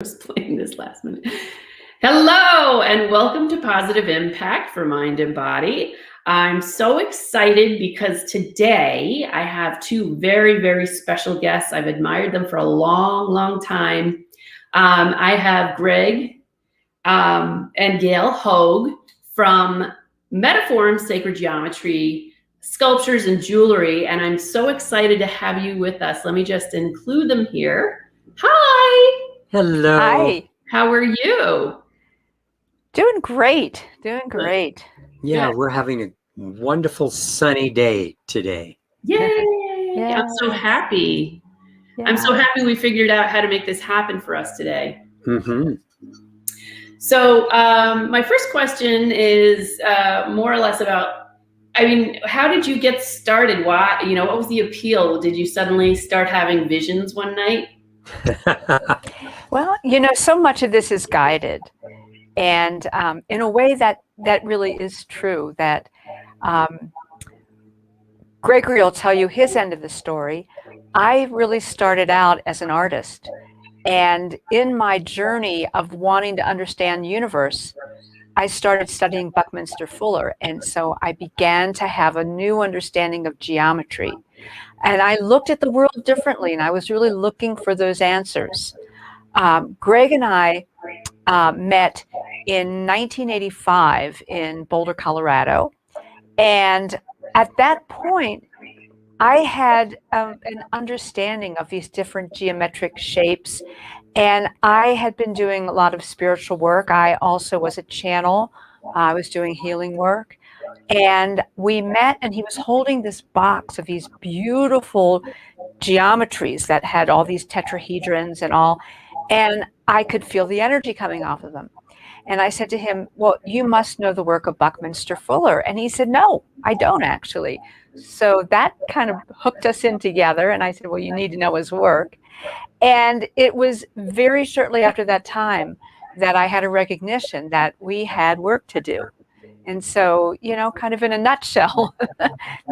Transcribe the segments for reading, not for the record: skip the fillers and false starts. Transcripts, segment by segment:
was playing this last minute. Hello, and welcome to Positive Impact for Mind and Body. I'm so excited because today I have two very, very special guests. I've admired them for a long, long time. I have Greg and Gail Hoag from Metaforms, Sacred Geometry, Sculptures, and Jewelry, and I'm so excited to have you with us. Let me just include them here. Hi! Hello. Hi. How are you? Doing great. Doing great. Yeah, Good. we're having a wonderful sunny day today. Yay! Yes. I'm so happy. I'm so happy we figured out how to make this happen for us today. Mm-hmm. So my first question is more or less about, how did you get started? Why, what was the appeal? Did you suddenly start having visions one night? Well, so much of this is guided. And in a way that really is true, that Gregory will tell you his end of the story. I really started out as an artist. And in my journey of wanting to understand the universe, I started studying Buckminster Fuller. And so I began to have a new understanding of geometry. And I looked at the world differently, and I was really looking for those answers. Greg and I met in 1985 in Boulder, Colorado. And at that point, I had an understanding of these different geometric shapes. And I had been doing a lot of spiritual work. I also was a channel. I was doing healing work. And we met, and he was holding this box of these beautiful geometries that had all these tetrahedrons and all. And I could feel the energy coming off of them. And I said to him, well, you must know the work of Buckminster Fuller. And he said, no, I don't actually. So that kind of hooked us in together. And I said, well, you need to know his work. And it was very shortly after that time that I had a recognition that we had work to do. And so, kind of in a nutshell,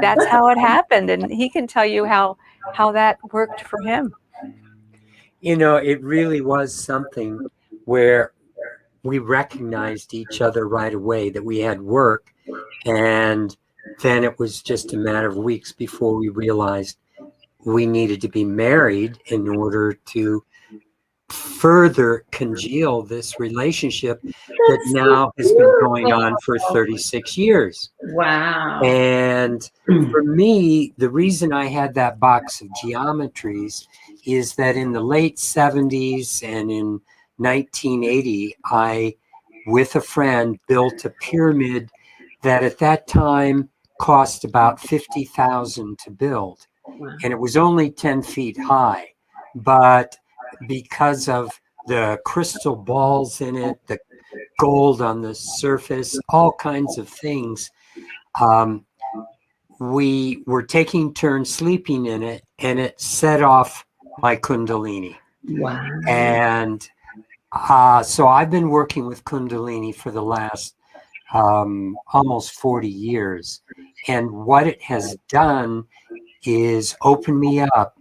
that's how it happened. And he can tell you how that worked for him. It really was something where we recognized each other right away, that we had work. And then it was just a matter of weeks before we realized we needed to be married in order to further congeal this relationship that now has been going on for 36 years. Wow. And for me, the reason I had that box of geometries is that in the late 70s and in 1980, I, with a friend, built a pyramid that at that time cost about $50,000 to build. Wow. And it was only 10 feet high. But because of the crystal balls in it, the gold on the surface, all kinds of things, we were taking turns sleeping in it, and it set off my Kundalini. Wow. And so I've been working with Kundalini for the last almost 40 years. And what it has done is open me up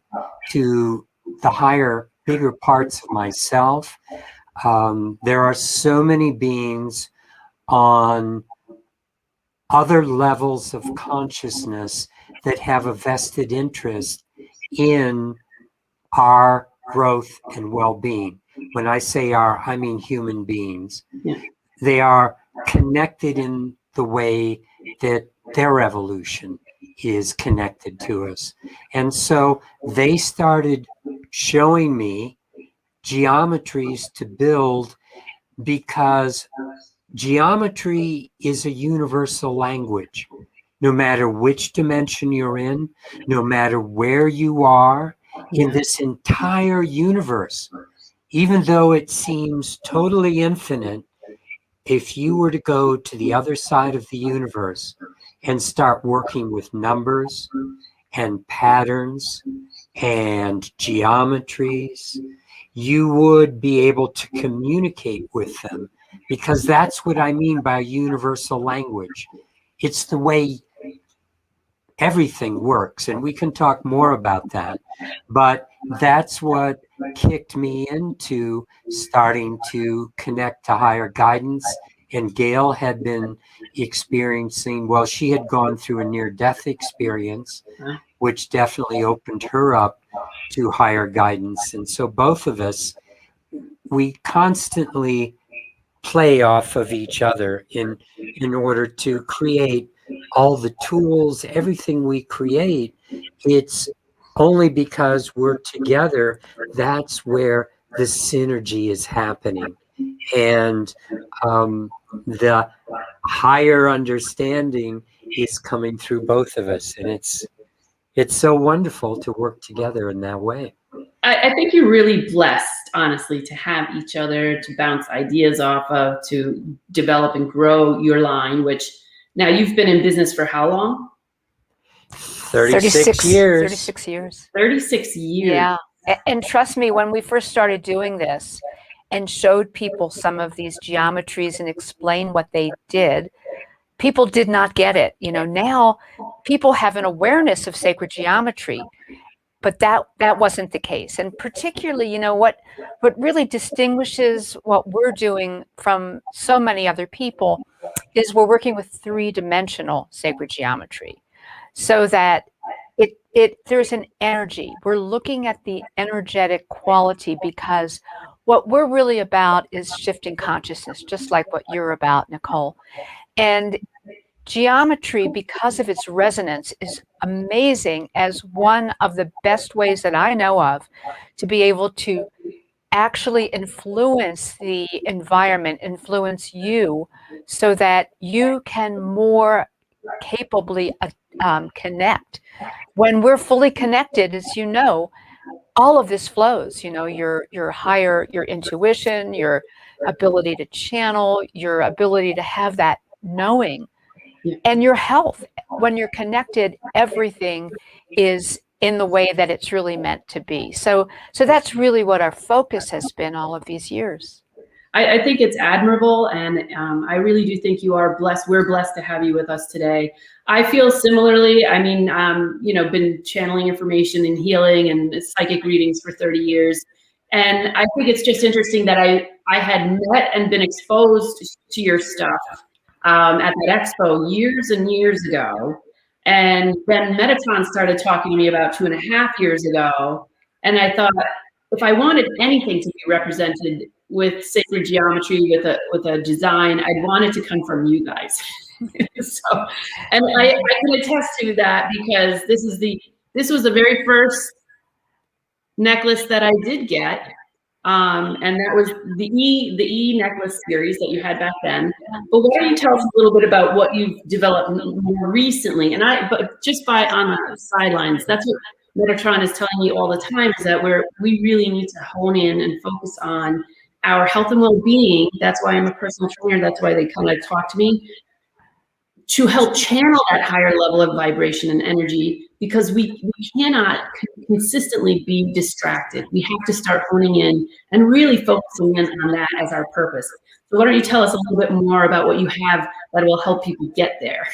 to the higher, bigger parts of myself. There are so many beings on other levels of consciousness that have a vested interest in our growth and well-being. When I say our, I mean human beings. Yeah. They are connected in the way that their evolution is connected to us. And so they started showing me geometries to build, because geometry is a universal language. No matter which dimension you're in, no matter where you are in this entire universe, even though it seems totally infinite, if you were to go to the other side of the universe and start working with numbers and patterns and geometries, you would be able to communicate with them, because that's what I mean by universal language. It's the way everything works. And we can talk more about that. But that's what kicked me into starting to connect to higher guidance. And Gail had been experiencing, well, she had gone through a near-death experience, which definitely opened her up to higher guidance. And so both of us, we constantly play off of each other in order to create all the tools, everything we create. It's only because we're together, that's where the synergy is happening. And the higher understanding is coming through both of us. And it's so wonderful to work together in that way. I think you're really blessed, honestly, to have each other to bounce ideas off of, to develop and grow your line, which now you've been in business for how long? 36 years. 36 years. 36 years. Yeah. And trust me, when we first started doing this and showed people some of these geometries and explained what they did, people did not get it. You know, now people have an awareness of sacred geometry, but that wasn't the case. And particularly, you know, what really distinguishes what we're doing from so many other people is we're working with three-dimensional sacred geometry, so that there's an energy. We're looking at the energetic quality, because what we're really about is shifting consciousness, just like what you're about, Nicole. And geometry, because of its resonance, is amazing as one of the best ways that I know of to be able to actually influence the environment, influence you, so that you can more capably connect. When we're fully connected, as you know, all of this flows. You know, your higher, your intuition, your ability to channel, your ability to have that knowing, and your health. When you're connected, everything is in the way that it's really meant to be. So that's really what our focus has been all of these years. I think it's admirable, and I really do think you are blessed. We're blessed to have you with us today. I feel similarly. I mean, you know, been channeling information and healing and psychic readings for 30 years. And I think it's just interesting that I had met and been exposed to your stuff at that expo years and years ago. And then Metaforms started talking to me about 2.5 years ago. And I thought, if I wanted anything to be represented with sacred geometry, with a design, I'd want it to come from you guys. So, and I can attest to that, because this was the very first necklace that I did get. And that was the E necklace series that you had back then. But why don't you tell us a little bit about what you've developed more recently? But just on the sidelines, that's what Metatron is telling me all the time, is that we really need to hone in and focus on our health and well-being. That's why I'm a personal trainer. That's why they kind of talk to me, to help channel that higher level of vibration and energy, because we cannot consistently be distracted. We have to start honing in and really focusing in on that as our purpose. So why don't you tell us a little bit more about what you have that will help people get there?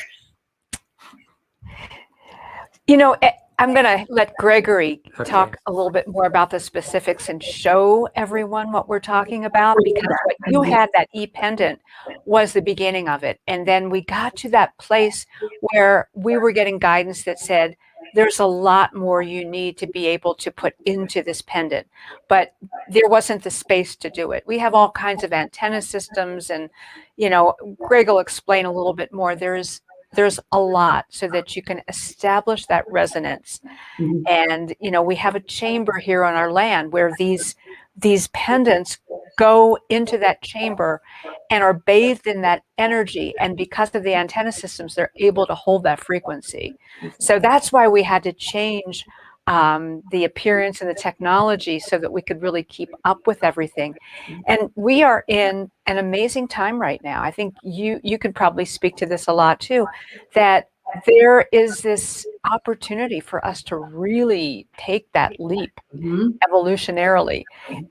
You know, I'm going to let Gregory talk a little bit more about the specifics and show everyone what we're talking about, because what you had, that E-pendant, was the beginning of it. And then we got to that place where we were getting guidance that said, there's a lot more you need to be able to put into this pendant, but there wasn't the space to do it. We have all kinds of antenna systems, and, you know, Greg will explain a little bit more. There's a lot, so that you can establish that resonance. Mm-hmm. And, you know, we have a chamber here on our land where these pendants go into that chamber and are bathed in that energy. And because of the antenna systems, they're able to hold that frequency. So that's why we had to change the appearance and the technology, so that we could really keep up with everything. And we are in an amazing time right now. I think you could probably speak to this a lot too, that there is this opportunity for us to really take that leap evolutionarily.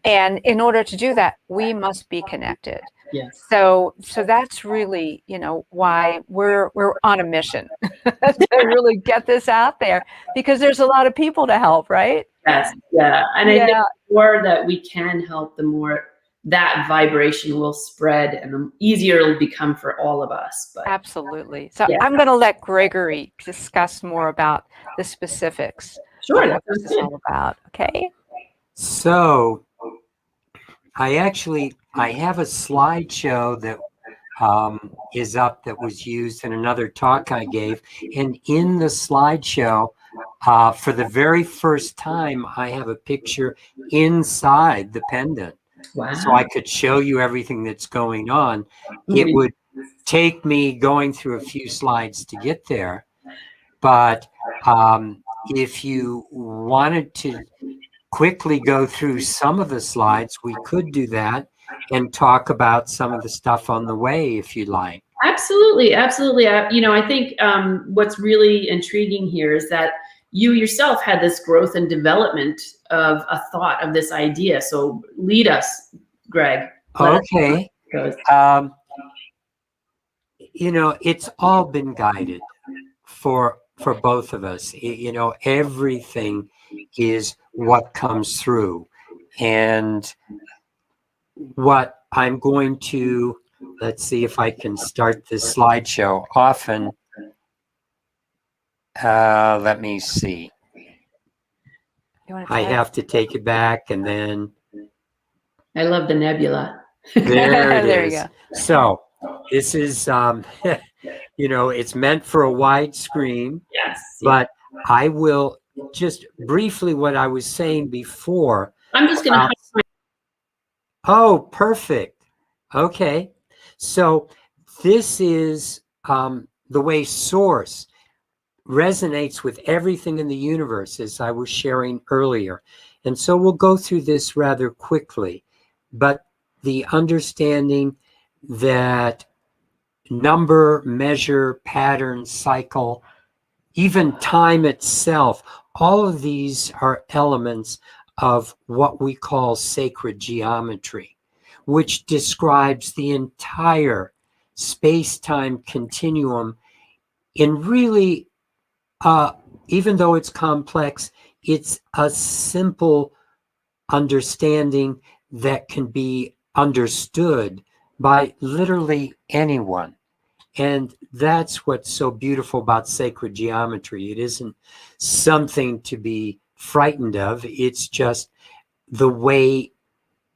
And in order to do that, we must be connected. Yes. So that's really, why we're on a mission to really get this out there, because there's a lot of people to help, right? Yes. Yeah. And I think Yeah, the more that we can help, the more that vibration will spread and the easier it'll become for all of us. But absolutely. So yeah, I'm going to let Gregory discuss more about the specifics sure. of That what this sounds is good. all about. Okay. So I have a slideshow that is up that was used in another talk I gave. And in the slideshow, for the very first time, I have a picture inside the pendant. Wow. So I could show you everything that's going on. It Mhm. would take me going through a few slides to get there. But if you wanted to quickly go through some of the slides, we could do that and talk about some of the stuff on the way if you like. Absolutely, absolutely. I think what's really intriguing here is that you yourself had this growth and development of a thought of this idea. So lead us, Greg. Let us know Okay. how it goes. It's all been guided for both of us. Everything is what comes through. And what I'm going to, let's see if I can start this slideshow. Often, let me see. I have to take it back and then I love the nebula. there it There you is. go. So this is, it's meant for a wide screen, Yes. but I will just briefly what I was saying before. I'm just going to. Oh, perfect. Okay. So this is the way source resonates with everything in the universe, as I was sharing earlier. And so we'll go through this rather quickly. But the understanding that number, measure, pattern, cycle, even time itself, all of these are elements of what we call sacred geometry, which describes the entire space-time continuum in really, even though it's complex, it's a simple understanding that can be understood by literally anyone. And that's what's so beautiful about sacred geometry. It isn't something to be frightened of. It's just the way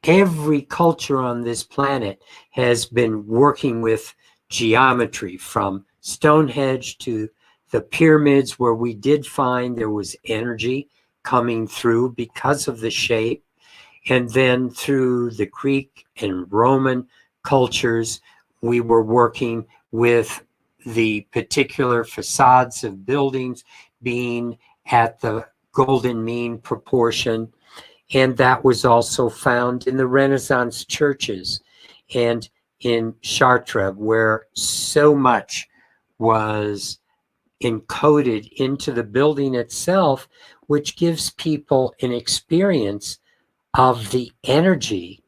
every culture on this planet has been working with geometry, from Stonehenge to the pyramids, where we did find there was energy coming through because of the shape. And then through the Greek and Roman cultures, we were working with the particular facades of buildings being at the golden mean proportion. And that was also found in the Renaissance churches and in Chartres, where so much was encoded into the building itself, which gives people an experience of the energy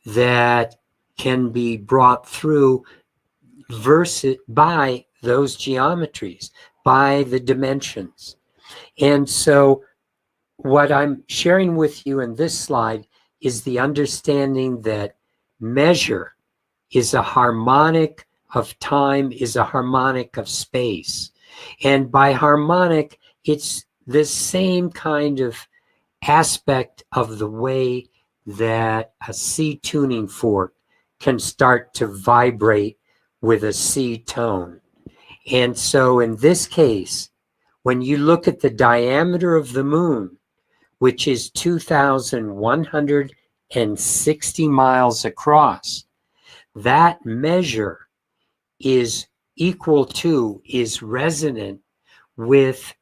that can be brought through by those geometries, by the dimensions. And so what I'm sharing with you in this slide is the understanding that measure is a harmonic of time, is a harmonic of space. And by harmonic, it's the same kind of aspect of the way that a C tuning fork can start to vibrate with a C tone. And so in this case, when you look at the diameter of the moon, which is 2,160 miles across, that measure is resonant with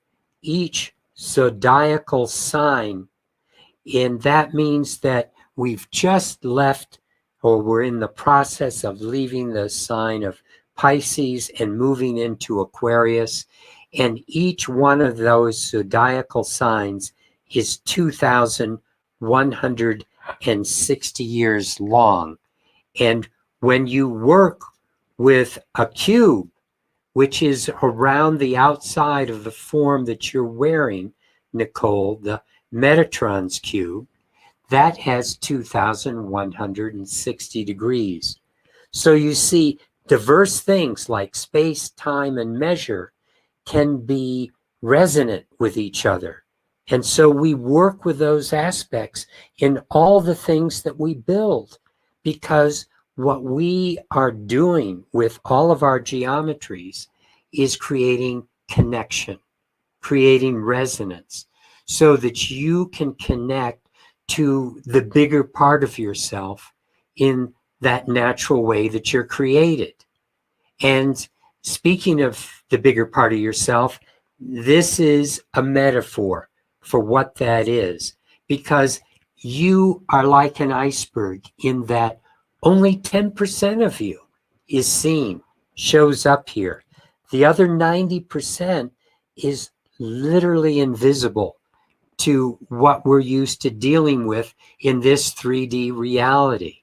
each zodiacal sign. And that means that we've just left, or we're in the process of leaving the sign of Pisces and moving into Aquarius. And each one of those zodiacal signs is 2,160 years long. And When you work with a cube, which is around the outside of the form that you're wearing, Nicole, the Metatrons cube, that has 2,160 degrees. So you see, diverse things like space, time, and measure can be resonant with each other. And so we work with those aspects in all the things that we build, because what we are doing with all of our geometries is creating connection, creating resonance, so that you can connect to the bigger part of yourself in that natural way that you're created. And speaking of the bigger part of yourself, this is a metaphor for what that is, because you are like an iceberg in that only 10% of you is seen, shows up here. The other 90% is literally invisible to what we're used to dealing with in this 3D reality.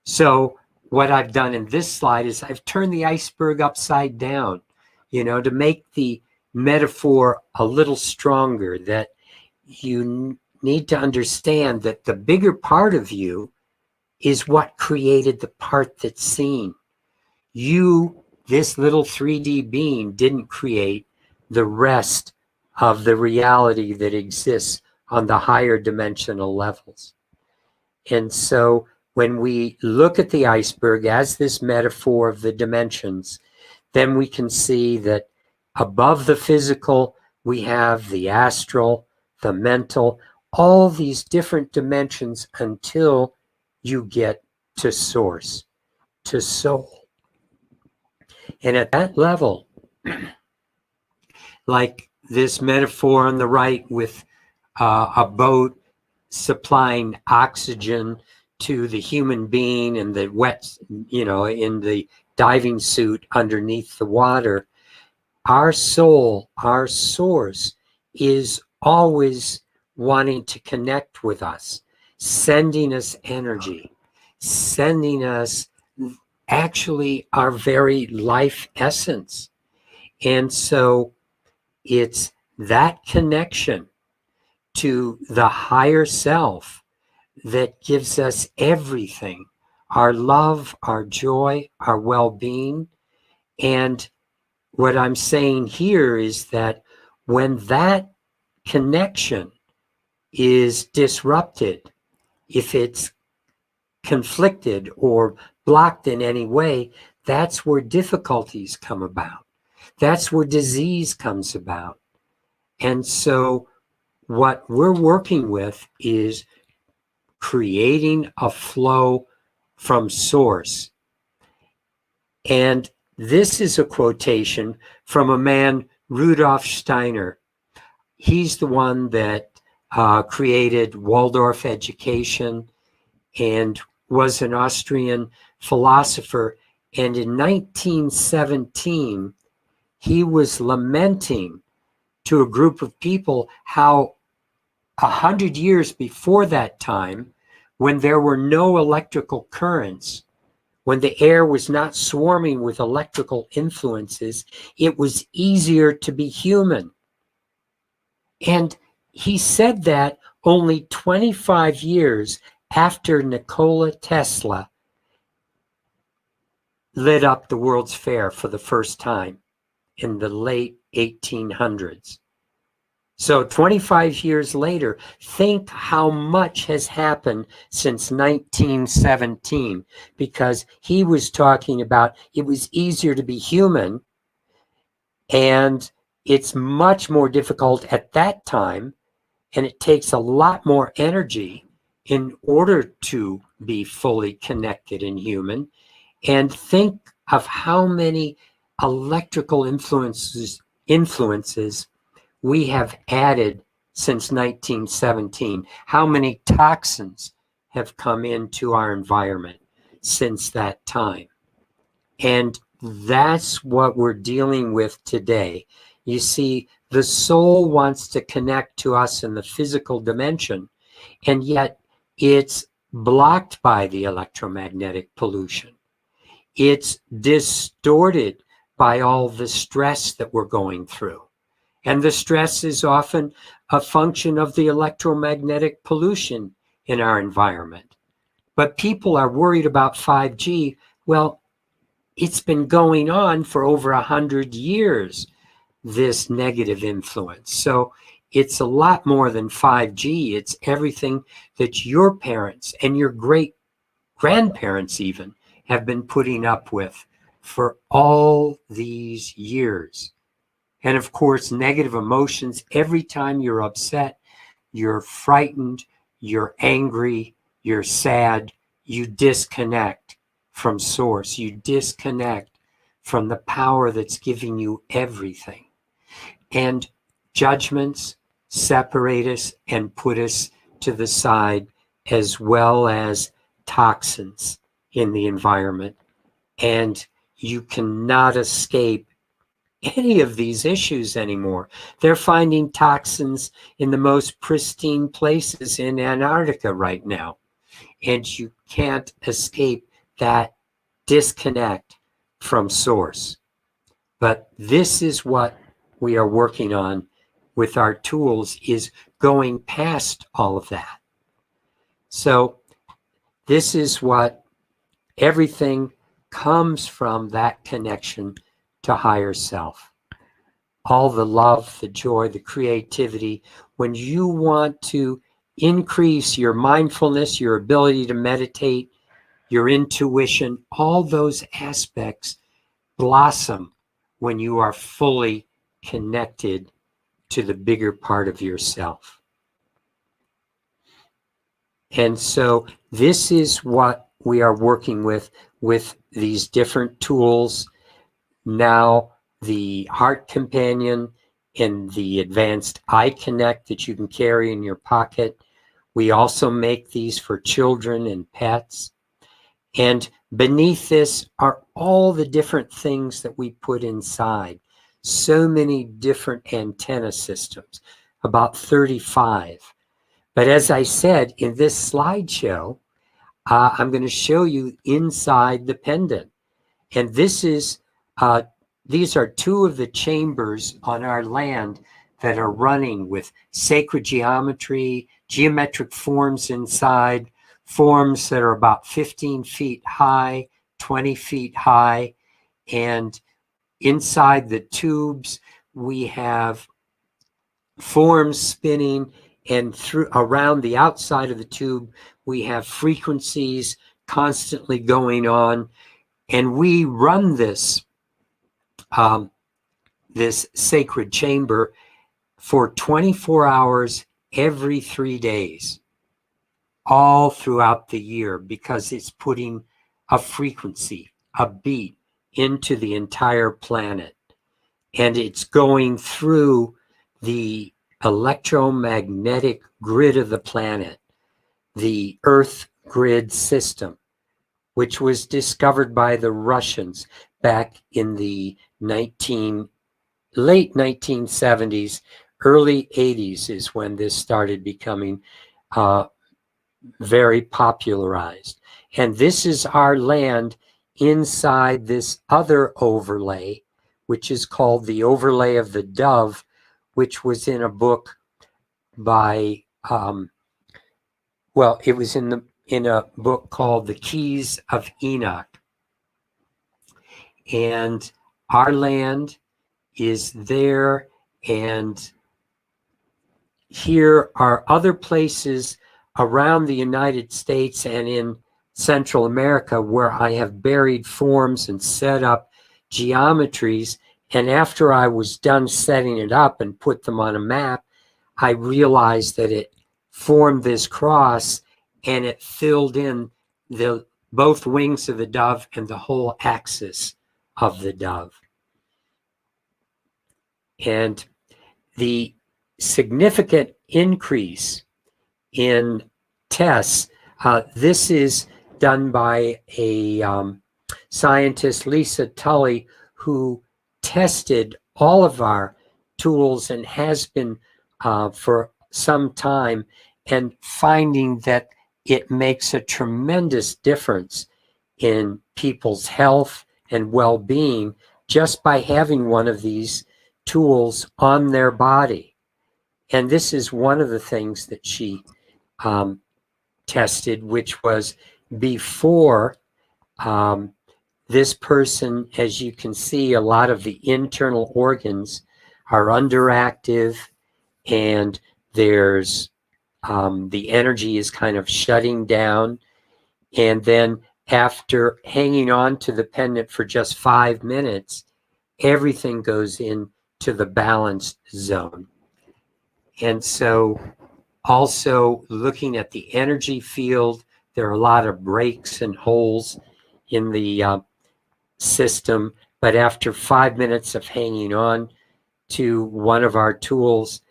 So what I've done in this slide is I've turned the iceberg upside down, to make the metaphor a little stronger, that you need to understand that the bigger part of you is what created the part that's seen. You, this little 3D being, didn't create the rest of the reality that exists on the higher dimensional levels. And so when we look at the iceberg as this metaphor of the dimensions, then we can see that above the physical, we have the astral, the mental, all these different dimensions until you get to source, to soul. And at that level, like this metaphor on the right with a boat supplying oxygen to the human being and the wet, in the diving suit underneath the water, our soul, our source, is always wanting to connect with us, sending us energy, sending us actually our very life essence. And so it's that connection to the higher self that gives us everything, our love, our joy, our well-being. And what I'm saying here is that when that connection is disrupted, if it's conflicted or blocked in any way, that's where difficulties come about. That's where disease comes about. And so what we're working with is creating a flow from source. And this is a quotation from a man, Rudolf Steiner. He's the one that created Waldorf education and was an Austrian philosopher. And in 1917, he was lamenting to a group of people how 100 years before that time, when there were no electrical currents, when the air was not swarming with electrical influences, it was easier to be human. And he said that only 25 years after Nikola Tesla lit up the World's Fair for the first time in the late 1800s. So 25 years later, think how much has happened since 1917, because he was talking about it was easier to be human, and it's much more difficult at that time, and it takes a lot more energy in order to be fully connected and human. And think of how many electrical influences we have added since 1917. How many toxins have come into our environment since that time? And that's what we're dealing with today. You see, the soul wants to connect to us in the physical dimension, and yet it's blocked by the electromagnetic pollution. it's distorted by all the stress that we're going through. And the stress is often a function of the electromagnetic pollution in our environment. But people are worried about 5G. Well, it's been going on for over 100 years, this negative influence. So it's a lot more than 5G. It's everything that your parents and your great grandparents even have been putting up with for all these years. And of course, negative emotions, every time you're upset, you're frightened, you're angry, you're sad, you disconnect from source. You disconnect from the power that's giving you everything. And judgments separate us and put us to the side, as well as toxins in the environment. And you cannot escape any of these issues anymore. They're finding toxins in the most pristine places in Antarctica right now. And you can't escape that disconnect from source. But this is what we are working on with our tools, is going past all of that. So this is what everything comes from, that connection to higher self. All the love, the joy, the creativity. When you want to increase your mindfulness, your ability to meditate, your intuition, all those aspects blossom when you are fully connected to the bigger part of yourself. And so this is what we are working with these different tools. Now, the Heart Companion and the Advanced Eye Connect that you can carry in your pocket. We also make these for children and pets. And beneath this are all the different things that we put inside. So many different antenna systems, about 35. But as I said, in this slideshow, I'm going to show you inside the pendant. And this is, these are two of the chambers on our land that are running with sacred geometry, geometric forms inside, forms that are about 15 feet high, 20 feet high. And inside the tubes, we have forms spinning, and through around the outside of the tube, we have frequencies constantly going on. And we run this, this sacred chamber for 24 hours every 3 days, all throughout the year, because it's putting a frequency, a beat into the entire planet. And it's going through the electromagnetic grid of the planet, the Earth grid system, which was discovered by the Russians back in the late 1970s, early 80s is when this started becoming very popularized. And this is our land inside this other overlay, which is called the Overlay of the Dove, which was in a book by, well, it was in a book called The Keys of Enoch. And our land is there, and here are other places around the United States and in Central America where I have buried forms and set up geometries. And after I was done setting it up and put them on a map, I realized that it formed this cross, and it filled in both wings of the dove and the whole axis of the dove. And the significant increase in tests, this is done by a scientist, Lisa Tully, who tested all of our tools and has been for some time, and finding that it makes a tremendous difference in people's health and well-being just by having one of these tools on their body. And this is one of the things that she tested, which was before this person, as you can see, a lot of the internal organs are underactive, and there's the energy is kind of shutting down. And then after hanging on to the pendant for just 5 minutes, everything goes into the balanced zone. And so also looking at the energy field, there are a lot of breaks and holes in the system. But after 5 minutes of hanging on to one of our tools,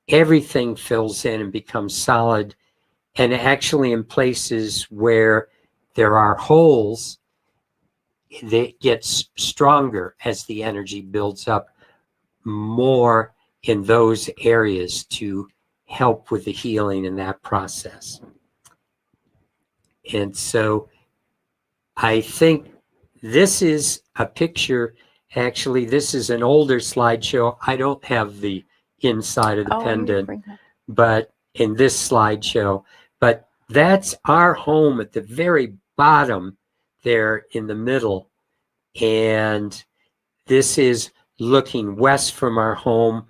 everything fills in and becomes solid. And actually in places where there are holes, they get stronger as the energy builds up more in those areas to help with the healing in that process. And so I think this is a picture. Actually, this is an older slideshow. I don't have the inside of the pendant, but in this slideshow, but that's our home at the very bottom there in the middle. And this is looking west from our home.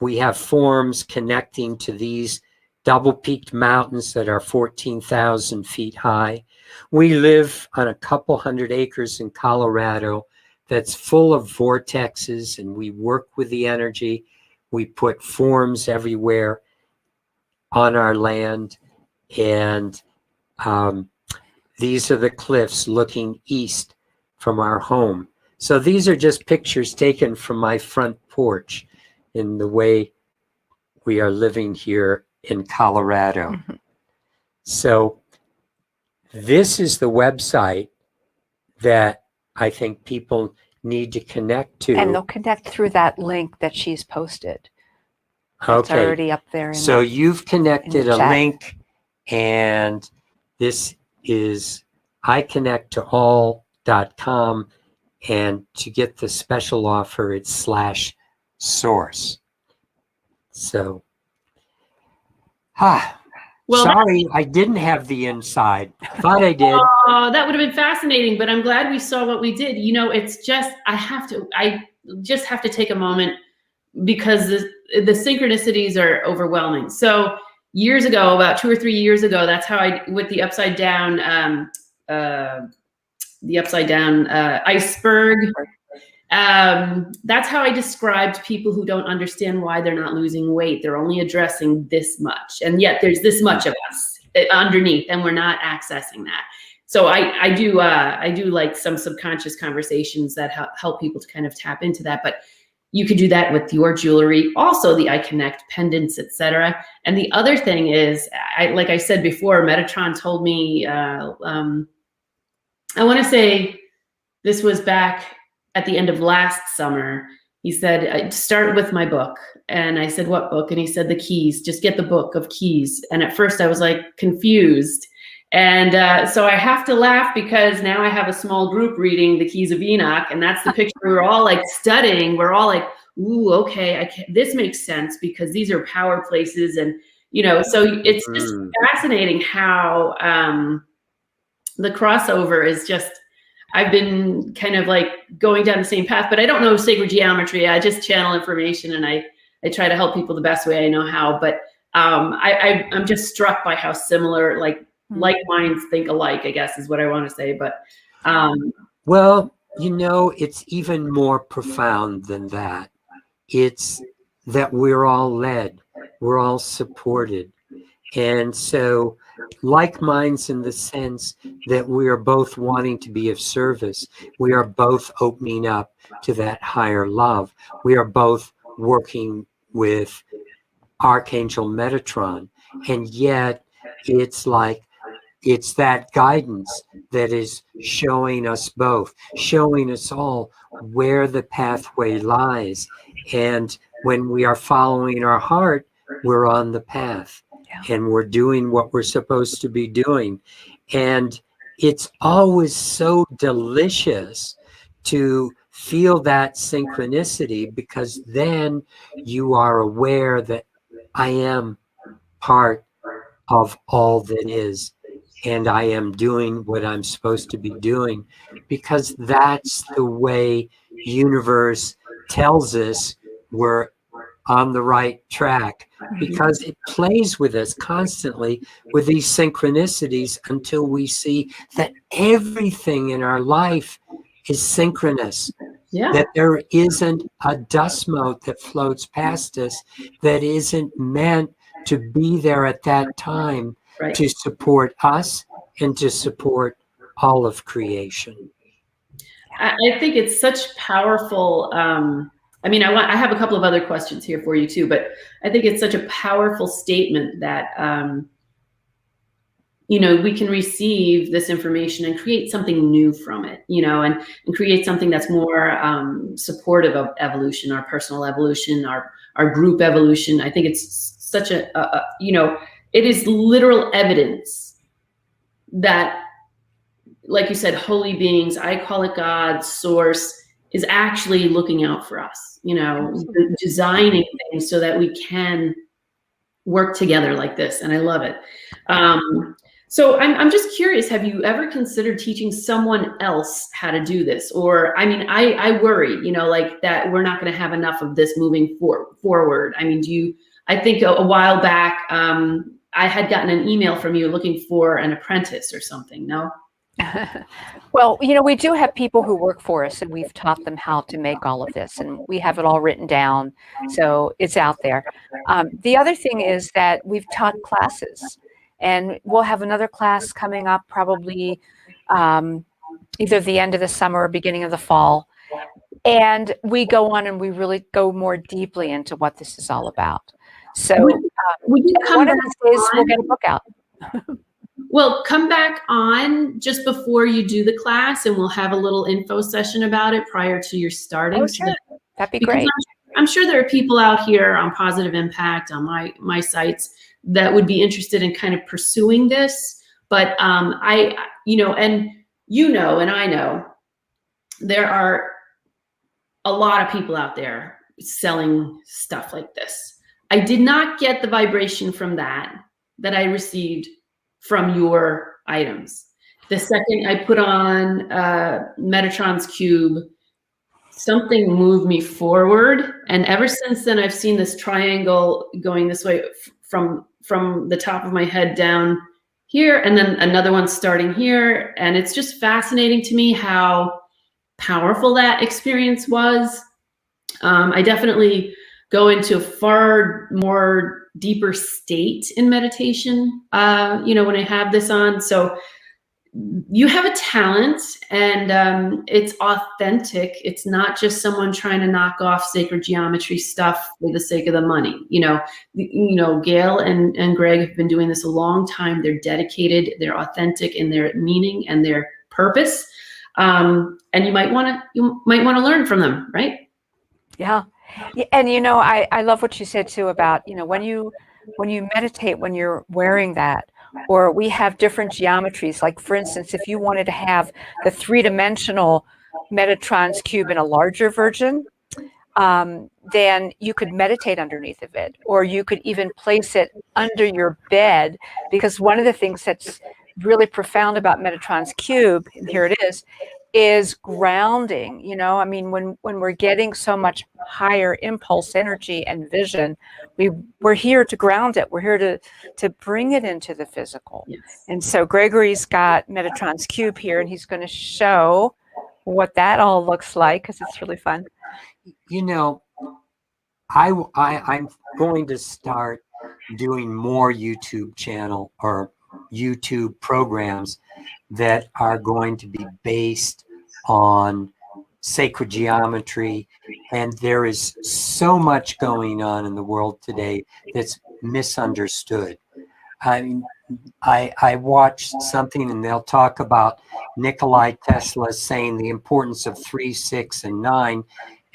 We have forms connecting to these double-peaked mountains that are 14,000 feet high. We live on a couple hundred acres in Colorado that's full of vortexes, and we work with the energy. We put forms everywhere on our land, and these are the cliffs looking east from our home. So these are just pictures taken from my front porch in the way we are living here in Colorado. Mm-hmm. So this is the website that I think people need to connect to. And they'll connect through that link that she's posted. Okay. It's already up there. So you've connected a link, and this is iconnecttoall.com, and to get the special offer, it's /source. So, well, sorry, I didn't have the inside. Thought I did. Oh, that would have been fascinating, but I'm glad we saw what we did. You know, it's just, I just have to take a moment because the synchronicities are overwhelming. So years ago, about 2 or 3 years ago, that's how with the upside down iceberg. That's how I described people who don't understand why they're not losing weight. They're only addressing this much, and yet there's this much of us underneath, and we're not accessing that. So I do like some subconscious conversations that help people to kind of tap into that. But you could do that with your jewelry, also the iConnect pendants, etc. And the other thing is, like I said before, Metatron told me, I want to say this was back at the end of last summer. He said, start with my book. And I said, what book? And he said, The Keys. Just get the book of keys. And at first I was like confused. And so I have to laugh because now I have a small group reading The Keys of Enoch. And that's the picture we're all like studying. We're all like, ooh, okay, this makes sense because these are power places. And, you know, so it's just fascinating how the crossover is just, I've been kind of like going down the same path, but I don't know sacred geometry. I just channel information, and I try to help people the best way I know how. But I'm just struck by how similar, like minds think alike, I guess is what I want to say. But well, you know, it's even more profound than that. It's that we're all led, we're all supported. And so like minds in the sense that we are both wanting to be of service. We are both opening up to that higher love. We are both working with Archangel Metatron. And yet it's like, it's that guidance that is showing us both, showing us all where the pathway lies. And when we are following our heart, we're on the path. And we're doing what we're supposed to be doing. And it's always so delicious to feel that synchronicity, because then you are aware that I am part of all that is, and I am doing what I'm supposed to be doing, because that's the way universe tells us we're on the right track, because it plays with us constantly with these synchronicities until we see that everything in our life is synchronous. Yeah. That there isn't a dust mote that floats past us that isn't meant to be there at that time Right. to support us and to support all of creation. I think it's such powerful. I mean, I have a couple of other questions here for you too, but I think it's such a powerful statement that, you know, we can receive this information and create something new from it, you know, and create something that's more supportive of evolution, our personal evolution, our group evolution. I think it's such a you know, it is literal evidence that, like you said, holy beings, I call it God, source, is actually looking out for us, you know, designing things so that we can work together like this. And I love it. So I'm just curious, have you ever considered teaching someone else how to do this? Or, I mean, I worry, you know, like that we're not going to have enough of this moving forward. I mean, I think a while back, I had gotten an email from you looking for an apprentice or something, no? Well, you know, we do have people who work for us, and we've taught them how to make all of this, and we have it all written down, so it's out there. The other thing is that we've taught classes, and we'll have another class coming up probably either the end of the summer or beginning of the fall, and we go on and we really go more deeply into what this is all about. So Would you come one of back these days we'll on? get a book out. Well, come back on just before you do the class, and we'll have a little info session about it prior to your starting. Oh, sure. That'd be Because great. I'm sure there are people out here on Positive Impact on my sites that would be interested in kind of pursuing this. But you know, and I know there are a lot of people out there selling stuff like this. I did not get the vibration from that I received from your items. The second I put on Metatron's cube, something moved me forward. And ever since then, I've seen this triangle going this way from the top of my head down here, and then another one starting here. And it's just fascinating to me how powerful that experience was. I definitely go into a far more deeper state in meditation, you know, when I have this on. So you have a talent, and it's authentic. It's not just someone trying to knock off sacred geometry stuff for the sake of the money. You know, Gail and Greg have been doing this a long time. They're dedicated, they're authentic in their meaning and their purpose. And you might want to learn from them, right? Yeah. And you know, I love what you said too about, you know, when you meditate, when you're wearing that, or we have different geometries, like for instance, if you wanted to have the 3-dimensional Metatron's cube in a larger version, then you could meditate underneath of it, or you could even place it under your bed, because one of the things that's really profound about Metatron's cube, and here it is grounding. You know, I mean, when we're getting so much higher impulse energy and vision, we're here to ground it. We're here to bring it into the physical. Yes. And so Gregory's got Metatron's cube here, and he's going to show what that all looks like, because it's really fun. You know, I'm going to start doing more YouTube channel or YouTube programs that are going to be based on sacred geometry. And there is so much going on in the world today that's misunderstood. I mean, I watched something, and they'll talk about Nikola Tesla saying the importance of 3, 6, and 9.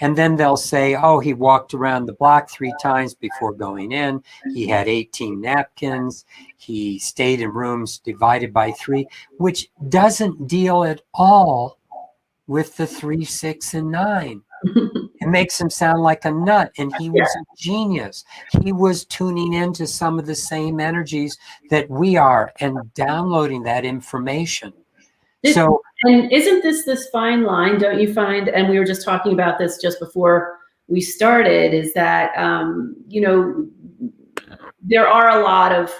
And then they'll say, oh, he walked around the block 3 times before going in. He had 18 napkins. He stayed in rooms divided by 3, which doesn't deal at all with the 3, 6, and 9. It makes him sound like a nut, and he was a genius. He was tuning into some of the same energies that we are and downloading that information. And isn't this fine line, don't you find? And we were just talking about this just before we started, is that, you know, there are a lot of,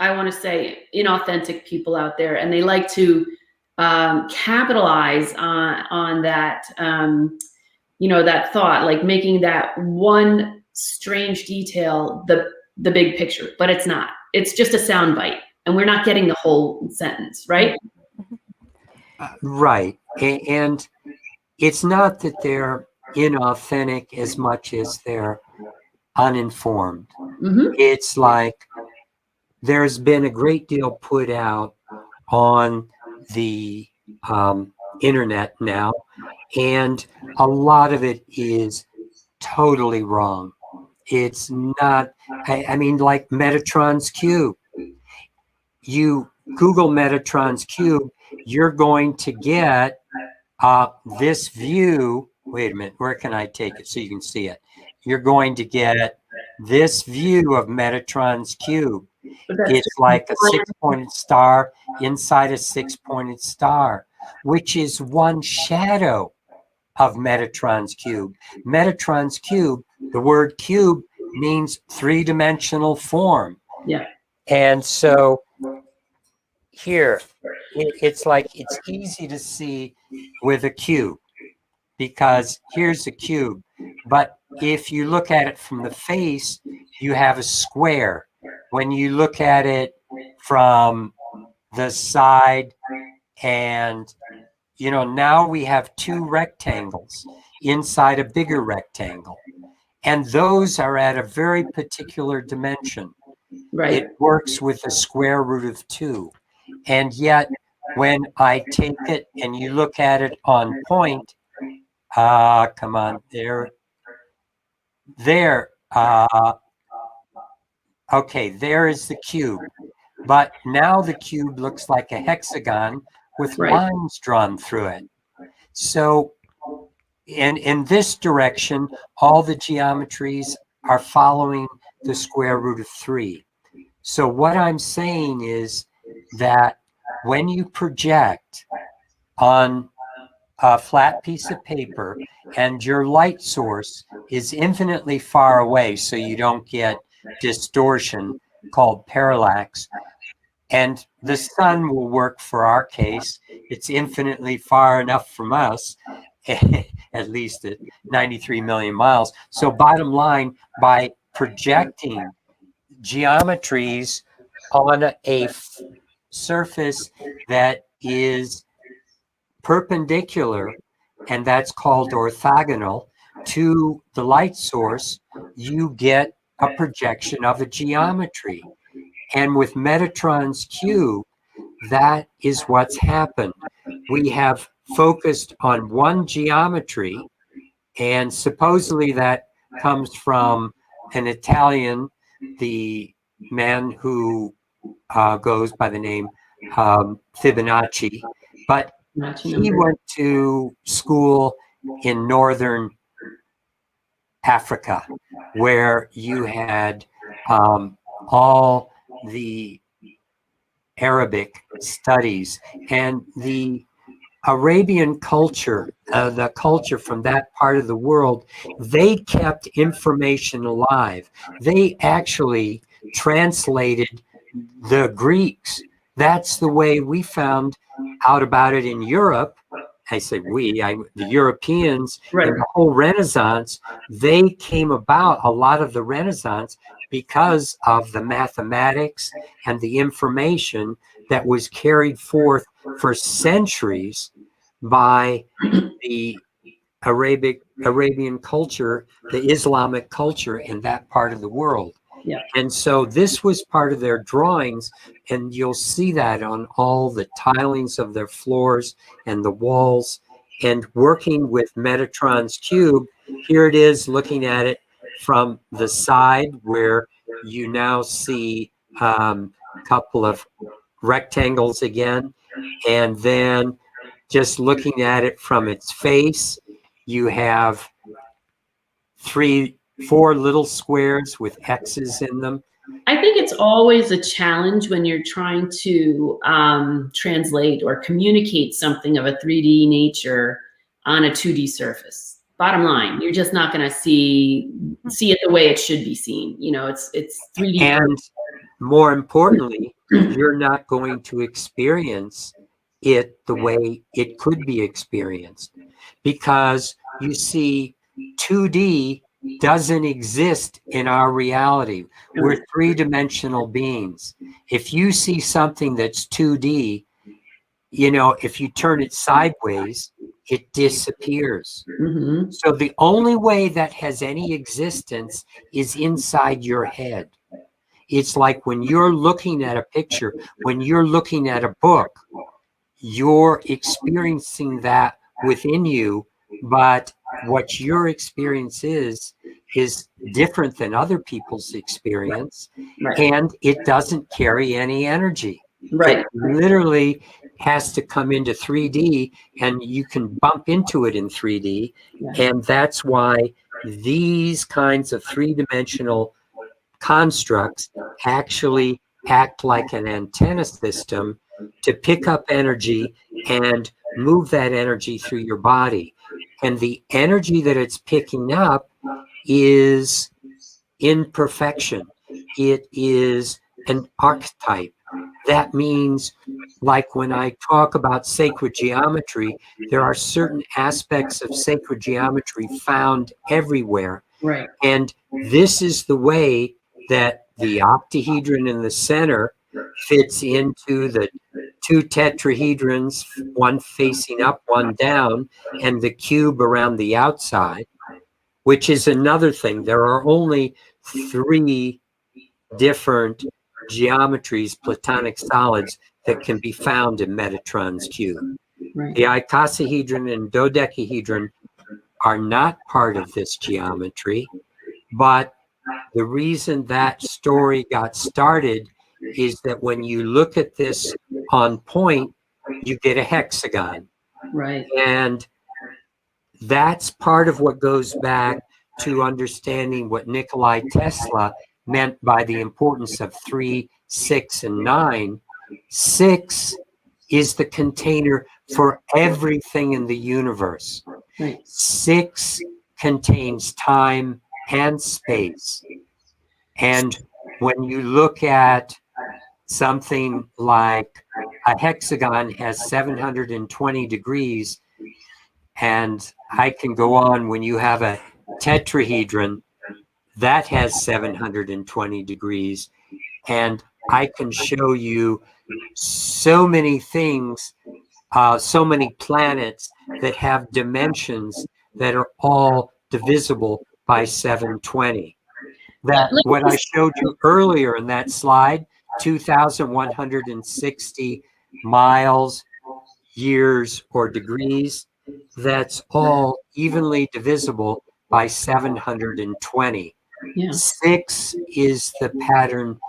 I want to say, inauthentic people out there, and they like to capitalize on that, you know, that thought, like making that one strange detail the big picture, but it's not. It's just a soundbite, and we're not getting the whole sentence, right? Right. And it's not that they're inauthentic as much as they're uninformed. Mm-hmm. It's like there's been a great deal put out on the internet now, and a lot of it is totally wrong. It's not, I mean, like Metatron's Cube. You Google Metatron's Cube, you're going to get this view. Wait a minute, where can I take it so you can see it? You're going to get this view of Metatron's Cube. It's like a 6-pointed star inside a 6-pointed star, which is one shadow of Metatron's Cube. Metatron's Cube, the word cube means 3-dimensional form. Yeah. And so here, it's like it's easy to see with a cube, because here's a cube. But if you look at it from the face, you have a square. When you look at it from the side, and you know, now we have 2 rectangles inside a bigger rectangle, and those are at a very particular dimension. Right. It works with the square root of 2. And yet, when I take it and you look at it on point, come on, okay, there is the cube. But now the cube looks like a hexagon with lines drawn through it. So in this direction, all the geometries are following the square root of 3. So what I'm saying is that when you project on a flat piece of paper and your light source is infinitely far away, so you don't get distortion called parallax, and the sun will work for our case. It's infinitely far enough from us, at least at 93 million miles. So bottom line, by projecting geometries on a surface that is perpendicular, and that's called orthogonal, to the light source, you get a projection of a geometry. And with Metatron's Cube, that is what's happened. We have focused on one geometry, and supposedly that comes from an Italian, the man who goes by the name Fibonacci, but he went to school in northern Africa, where you had all the Arabic studies, and the Arabian culture, the culture from that part of the world, they kept information alive. They actually translated the Greeks. That's the way we found out about it in Europe. I say we, the Europeans, and the whole Renaissance, they came about, a lot of the Renaissance, because of the mathematics and the information that was carried forth for centuries by the Arabian culture, the Islamic culture in that part of the world. Yeah. And so this was part of their drawings, and you'll see that on all the tilings of their floors and the walls. And working with Metatron's cube, here it is looking at it from the side where you now see a couple of rectangles again. And then just looking at it from its face, you have 4 little squares with X's in them. I think it's always a challenge when you're trying to translate or communicate something of a 3D nature on a 2D surface. Bottom line, you're just not going to see it the way it should be seen. You know, it's 3D. And more importantly, you're not going to experience it the way it could be experienced, because you see 2D doesn't exist in our reality. We're 3-dimensional beings. If you see something that's 2D, you know, if you turn it sideways, it disappears. Mm-hmm. So the only way that has any existence is inside your head. It's like when you're looking at a picture, when you're looking at a book, you're experiencing that within you, but what your experience is different than other people's experience, Right. and it doesn't carry any energy. Right. It literally has to come into 3D, and you can bump into it in 3D. Yeah. And that's why these kinds of 3-dimensional constructs actually act like an antenna system to pick up energy and move that energy through your body. And the energy that it's picking up is imperfection. It is an archetype. That means, like when I talk about sacred geometry, there are certain aspects of sacred geometry found everywhere. Right. And this is the way that the octahedron in the center fits into the 2 tetrahedrons, one facing up, one down, and the cube around the outside, which is another thing. There are only 3 different geometries, platonic solids, that can be found in Metatron's cube. Right. The icosahedron and dodecahedron are not part of this geometry, but the reason that story got started is that when you look at this on point, you get a hexagon. Right. And that's part of what goes back to understanding what Nikola Tesla meant by the importance of 3, 6, and 9. 6 is the container for everything in the universe. Right. 6 contains time and space. And when you look at something like a hexagon has 720 degrees, and I can go on, when you have a tetrahedron, that has 720 degrees. And I can show you so many things, so many planets that have dimensions that are all divisible by 720. That what I showed you earlier in that slide, 2,160 miles, years, or degrees, that's all evenly divisible by 720. Yeah. 6 is the pattern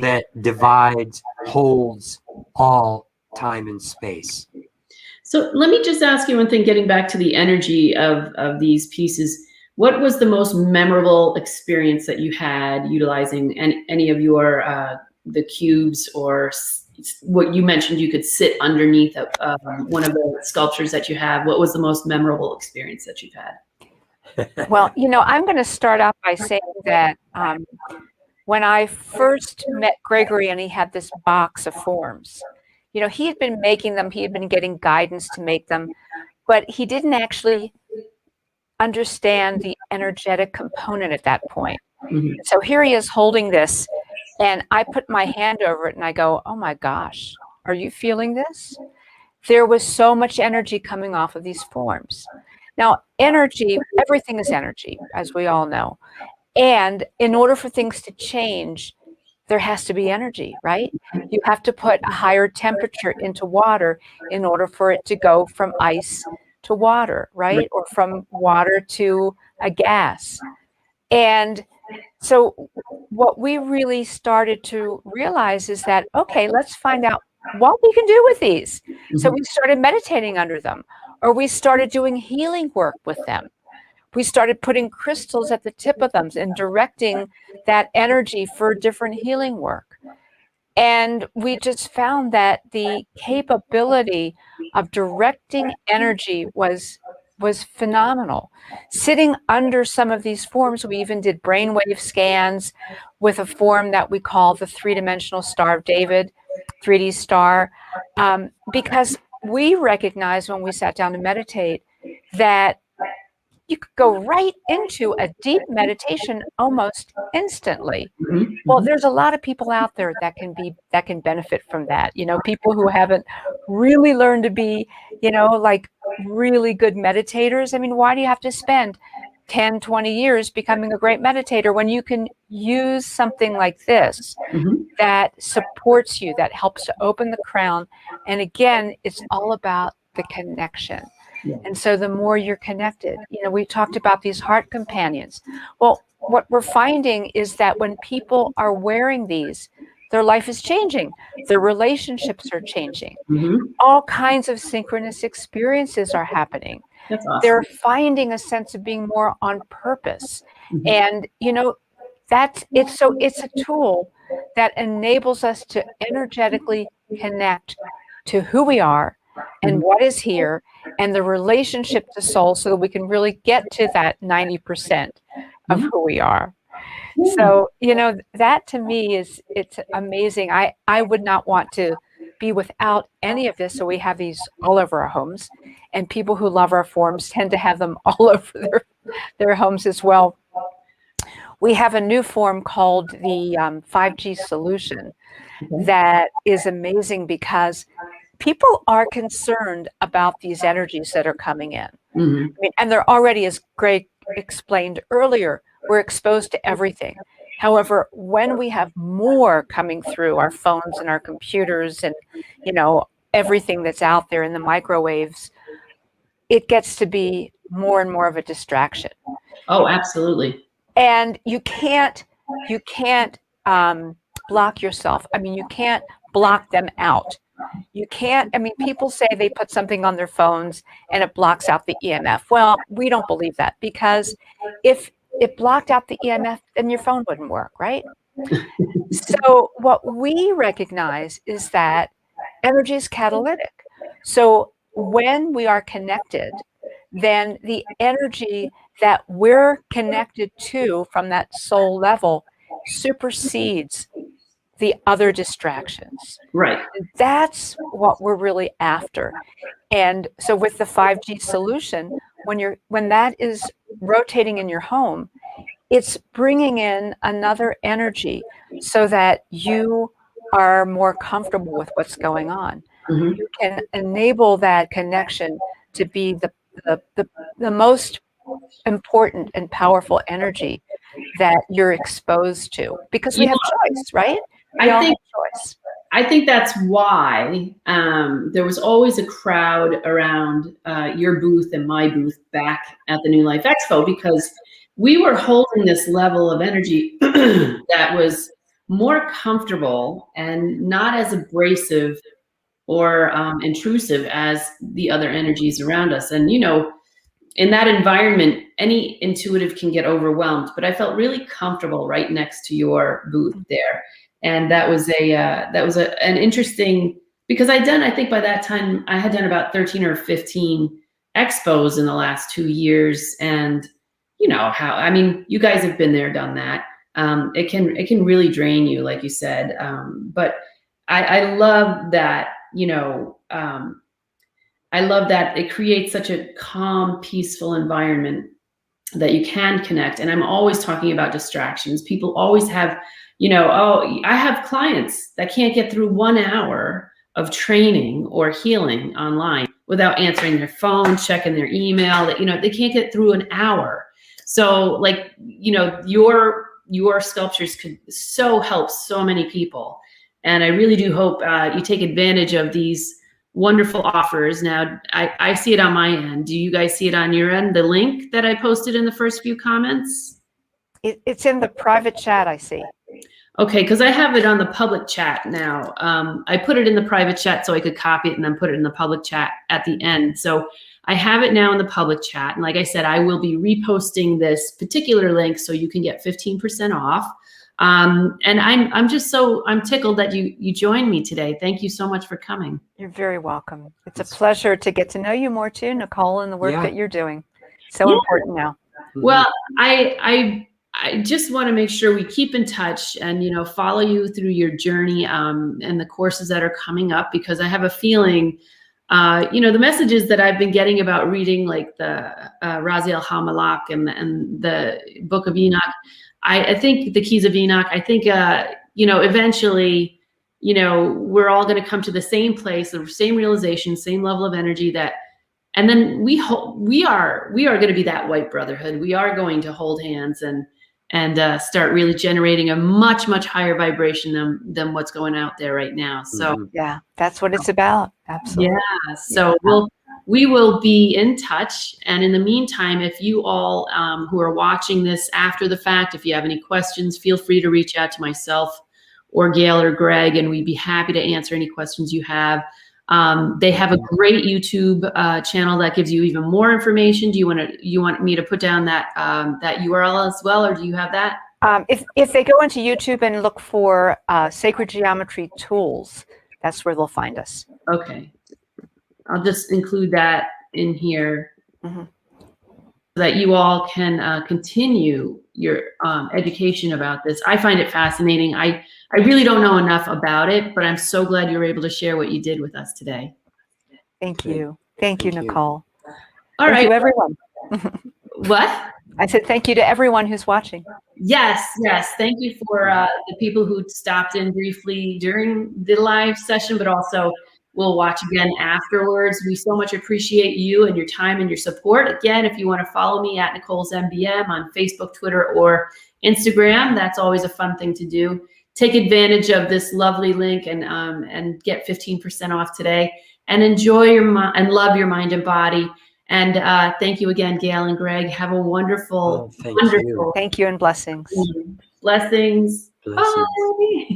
that divides, holds all time and space. So let me just ask you one thing, getting back to the energy of these pieces. What was the most memorable experience that you had utilizing any of your the cubes, or what you mentioned you could sit underneath one of the sculptures that you have? What was the most memorable experience that you've had? Well, you know, I'm going to start off by saying that when I first met Gregory and he had this box of forms, you know, he had been making them, he had been getting guidance to make them, but he didn't actually understand the energetic component at that point. Mm-hmm. So here he is holding this, and I put my hand over it and I go, oh my gosh, are you feeling this? There was so much energy coming off of these forms. Now, energy, everything is energy, as we all know. And in order for things to change, there has to be energy, right? You have to put a higher temperature into water in order for it to go from ice to water, right? Or from water to a gas. And so what we really started to realize is that, okay, let's find out what we can do with these. So we started meditating under them, or we started doing healing work with them. We started putting crystals at the tip of them and directing that energy for different healing work. And we just found that the capability of directing energy was phenomenal. Sitting under some of these forms, we even did brainwave scans with a form that we call the three-dimensional Star of David, 3D star, because we recognized when we sat down to meditate that you could go right into a deep meditation almost instantly. Well, there's a lot of people out there that can benefit from that. You know, people who haven't really learned to be, you know, like really good meditators. I mean, why do you have to spend 10, 20 years becoming a great meditator when you can use something like this that supports you, that helps to open the crown? And again, it's all about the connection. And so the more you're connected, you know, we talked about these heart companions. Well, what we're finding is that when people are wearing these, their life is changing. Their relationships are changing. All kinds of synchronous experiences are happening. That's awesome. They're finding a sense of being more on purpose. And, you know, it's a tool that enables us to energetically connect to who we are and what is here and the relationship to soul, so that we can really get to that 90% of who we are. So, you know, that to me it's amazing. I would not want to be without any of this. So we have these all over our homes, and people who love our forms tend to have them all over their homes as well. We have a new form called the 5G solution that is amazing because people are concerned about these energies that are coming in. I mean, and they're already, as Greg explained earlier, we're exposed to everything. However, when we have more coming through our phones and our computers and, you know, everything that's out there in the microwaves, it gets to be more and more of a distraction. Oh, absolutely. And you can't block yourself. I mean, you can't block them out. You can't, I mean, people say they put something on their phones and it blocks out the EMF. Well, we don't believe that, because if it blocked out the EMF, then your phone wouldn't work, right? So what we recognize is that energy is catalytic. So when we are connected, then the energy that we're connected to from that soul level supersedes the other distractions. Right. And that's what we're really after. And so with the 5G solution, when that is rotating in your home, it's bringing in another energy so that you are more comfortable with what's going on. You can enable that connection to be the most important and powerful energy that you're exposed to, because we have choice, right? I think that's why there was always a crowd around your booth and my booth back at the New Life Expo, because we were holding this level of energy that was more comfortable and not as abrasive or intrusive as the other energies around us. And, you know, in that environment, any intuitive can get overwhelmed, but I felt really comfortable right next to your booth there. And that was an interesting, because I think by that time I had done about 13 or 15 expos in the last 2 years. And you know how, I mean, you guys have been there, done that. It can really drain you, like you said. But I love that, you know, I love that it creates such a calm, peaceful environment that you can connect. And I'm always talking about distractions. People always have, you know, oh, I have clients that can't get through 1 hour of training or healing online without answering their phone, checking their email, that, you know, they can't get through an hour. So like, you know, your sculptures could so help so many people. And I really do hope you take advantage of these wonderful offers. Now, I see it on my end. Do you guys see it on your end? The link that I posted in the first few comments? It's in the private chat, I see. Okay, because I have it on the public chat now. I put it in the private chat so I could copy it and then put it in the public chat at the end. So I have it now in the public chat. And like I said, I will be reposting this particular link so you can get 15% off. And I'm tickled that you joined me today. Thank you so much for coming. You're very welcome. It's a pleasure to get to know you more too, Nicole, and the work that you're doing. So important now. Well, I just want to make sure we keep in touch and, you know, follow you through your journey and the courses that are coming up, because I have a feeling, you know, the messages that I've been getting about reading, like the Razi al-Hamalak and the Book of Enoch, I think the Keys of Enoch, I think, you know, eventually, you know, we're all going to come to the same place, the same realization, same level of energy and then we are going to be that white brotherhood. We are going to hold hands and start really generating a much, much higher vibration than what's going out there right now. So yeah, that's what it's about. Absolutely. Yeah. So we will be in touch. And in the meantime, if you all who are watching this after the fact, if you have any questions, feel free to reach out to myself or Gail or Greg, and we'd be happy to answer any questions you have. They have a great YouTube channel that gives you even more information. Do you want me to put down that that URL as well, or do you have that? If they go into YouTube and look for Sacred Geometry Tools, that's where they'll find us. Okay, I'll just include that in here so that you all can continue your education about this. I find it fascinating. I really don't know enough about it, but I'm so glad you were able to share what you did with us today. Thank you. Thank you, Nicole. All right. Thank you, everyone. What? I said thank you to everyone who's watching. Yes, yes. Thank you for the people who stopped in briefly during the live session, but also will watch again afterwards. We so much appreciate you and your time and your support. Again, if you want to follow me at Nicole's MBM on Facebook, Twitter, or Instagram, that's always a fun thing to do. Take advantage of this lovely link and get 15% off today. And enjoy and love your mind and body. And thank you again, Gail and Greg. Have a wonderful, Thank you and blessings. Blessings. Blessings.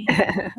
Bye.